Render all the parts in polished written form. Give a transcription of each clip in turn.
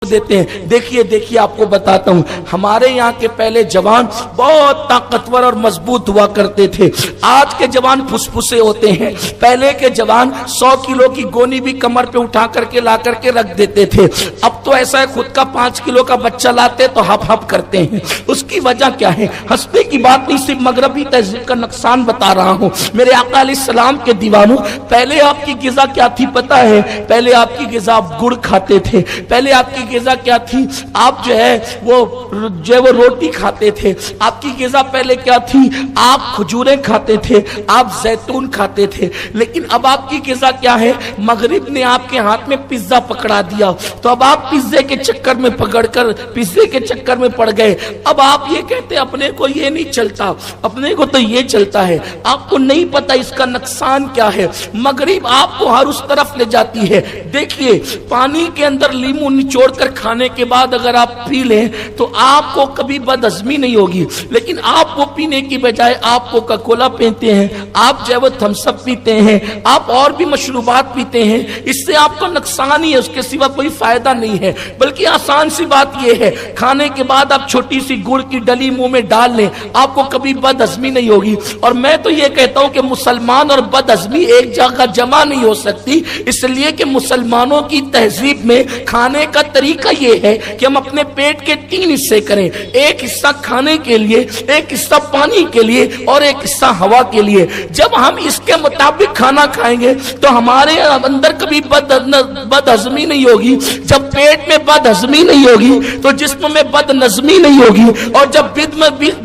देते हैं। देखिए देखिए आपको बताता हूँ, हमारे यहाँ के पहले जवान बहुत ताकतवर और मजबूत हुआ करते थे। आज के जवान फुसफुसे होते हैं। पहले के जवान 100 किलो की गोनी भी कमर पे उठा करके ला करके रख देते थे। अब तो ऐसा है, खुद का 5 किलो का बच्चा लाते तो हप हप करते हैं। उसकी वजह क्या है? हंसने की बात नहीं, सिर्फ मगरबी तहजीब का नुकसान बता रहा हूँ। मेरे आका अलैहिस्सलाम के दीवानों, पहले आपकी ग़िज़ा क्या थी पता है? पहले आपकी ग़िज़ा आप गुड़ खाते थे। पहले आपकी ग़िज़ा क्या थी? आप जो है वो रोटी खाते थे। आपकी ग़िज़ा पहले क्या थी? आप खजूरें खाते थे, आप जैतून खाते थे। लेकिन अब आपकी ग़िज़ा क्या है? मगरिब ने आपके हाथ में पिज्जा पकड़ा दिया, तो अब आप पिज्जे के चक्कर में पकड़कर पिज्जे के चक्कर में पड़ गए। अब आप ये कहते अपने को ये नहीं चलता, अपने को तो ये चलता है। आपको नहीं पता इसका नुकसान क्या है। मगरिब आपको हर उस तरफ ले जाती है। देखिए, पानी के अंदर लीमू निचोड़ कर खाने के बाद अगर आप पी लें तो आपको कभी बदहजमी नहीं होगी। लेकिन आप वो पीने की बजाय आप कोका कोला पीते हैं, आप जो है वो थम्स अप पीते हैं, आप और भी मशरूबात पीते हैं। इससे आपको नुकसान ही है, उसके सिवा कोई फायदा नहीं है। बल्कि आसान सी बात यह है, खाने के बाद आप छोटी सी गुड़ की डली मुंह में डाल लें, आपको कभी बदहजमी नहीं होगी। और मैं तो ये कहता हूं कि मुसलमान और बदहजमी एक जगह जमा नहीं हो सकती, इसलिए कि मुसलमानों की तहजीब में खाने का तरीका ये है कि हम अपने पेट के 3 हिस्से करें। एक हिस्सा खाने के लिए, एक हिस्सा पानी के लिए और एक हिस्सा हवा के लिए। जब हम इसके मुताबिक खाना खाएंगे तो हमारे अंदर कभी बदहजमी नहीं होगी। जब पेट में बदहजमी नहीं होगी तो जिस्म में बदनज़मी नहीं होगी, और जब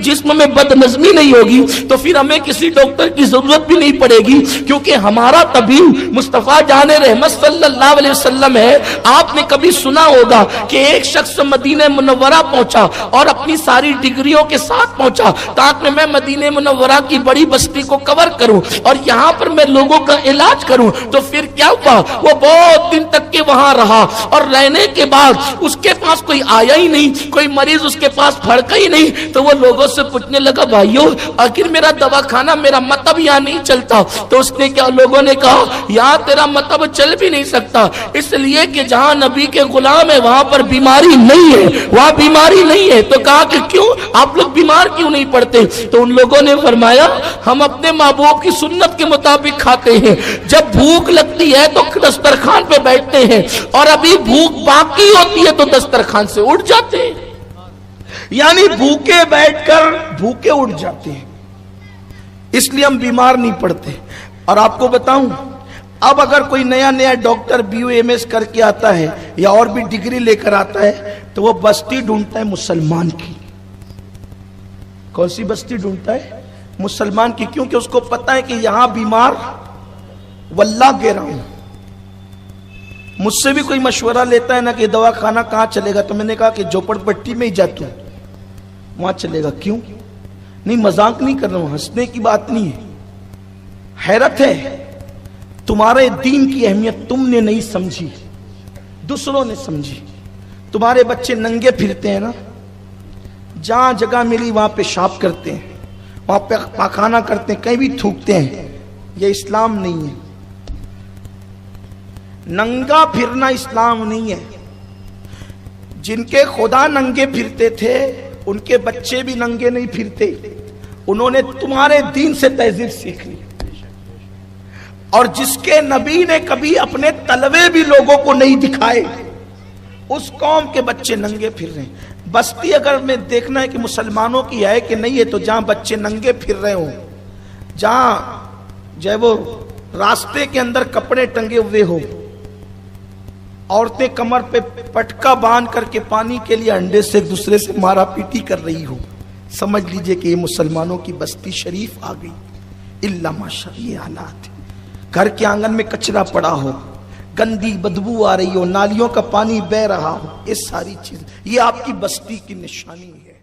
जिस्म में बदनज़मी नहीं होगी तो फिर हमें किसी डॉक्टर की जरूरत भी नहीं पड़ेगी, क्योंकि हमारा तबीब मुस्तफा जाने रहमत सल्लल्लाहु अलैहि वसल्लम है। आपने कभी सुना होगा कि एक शख्स मदीने मुनव्वरा पहुंचा और अपनी सारी डिग्रियों के साथ पहुंचा ताकि मैं मदीने मुनव्वरा की बड़ी बस्ती को कवर करूं और यहां पर मैं लोगों का इलाज करूं। तो फिर क्या हुआ? वो बहुत दिन तक के वहां रहा और रहने के बाद उसके पास कोई आया ही नहीं, कोई मरीज उसके पास फड़का ही नहीं। तो वो लोगों से पूछने लगा, भाइयों आखिर मेरा दवाखाना, मेरा मतलब यहाँ नहीं चलता। तो उसने क्या, लोगों ने कहा, यहाँ तेरा मतलब चल भी नहीं सकता, इसलिए कि जहाँ नबी के गुलाम है वहां पर बीमारी नहीं है, वहां बीमारी नहीं है। तो कहा कि क्यों, आप लोग बीमार क्यों नहीं पड़ते? तो उन लोगों ने फरमाया, हम अपने महबूब की सुन्नत के मुताबिक खाते हैं। जब भूख लगती है तो दस्तरखान पे बैठते हैं, और अभी भूख बाकी होती है तो दस्तरखान से उठ जाते हैं। यानी भूखे बैठकर भूखे उठ जाते हैं, इसलिए हम बीमार नहीं पड़ते। और आपको बताऊं, अब अगर कोई नया नया डॉक्टर BUMS करके आता है या और भी डिग्री लेकर आता है तो वो बस्ती ढूंढता है मुसलमान की। कौन सी बस्ती ढूंढता है? मुसलमान की। क्योंकि उसको पता है कि यहां बीमार वल्लाह गिर रहा हूं। मुझसे भी कोई मशवरा लेता है ना कि दवा खाना कहां चलेगा, तो मैंने कहा कि झोपड़पट्टी में ही जा तू, वहां चलेगा। क्यों? नहीं, मजाक नहीं कर रहा हूं, हंसने की बात नहीं है। हैरत है, तुम्हारे दीन की अहमियत तुमने नहीं समझी, दूसरों ने समझी। तुम्हारे बच्चे नंगे फिरते हैं ना, जहां जगह मिली वहां पेशाब करते हैं, वहां पे पाखाना करते हैं, कहीं भी थूकते हैं। ये इस्लाम नहीं है। नंगा फिरना इस्लाम नहीं है। जिनके खुदा नंगे फिरते थे उनके बच्चे भी नंगे नहीं फिरते। उन्होंने तुम्हारे दीन से तहजीब सीख ली। और जिसके नबी ने कभी अपने तलवे भी लोगों को नहीं दिखाए, उस कौम के बच्चे नंगे फिर रहे हैं। बस्ती अगर में देखना है कि मुसलमानों की है कि नहीं है, तो जहां बच्चे नंगे फिर रहे हो, जहां जो वो रास्ते के अंदर कपड़े टंगे हुए हो, औरतें कमर पे पटका बांध करके पानी के लिए अंडे से एक दूसरे से मारा पीटी कर रही हो, समझ लीजिए कि ये मुसलमानों की बस्ती शरीफ आ गई। इल्ला माशा, ये हालात है। घर के आंगन में कचरा पड़ा हो, गंदी बदबू आ रही हो, नालियों का पानी बह रहा हो, ये सारी चीज, ये आपकी बस्ती की निशानी है।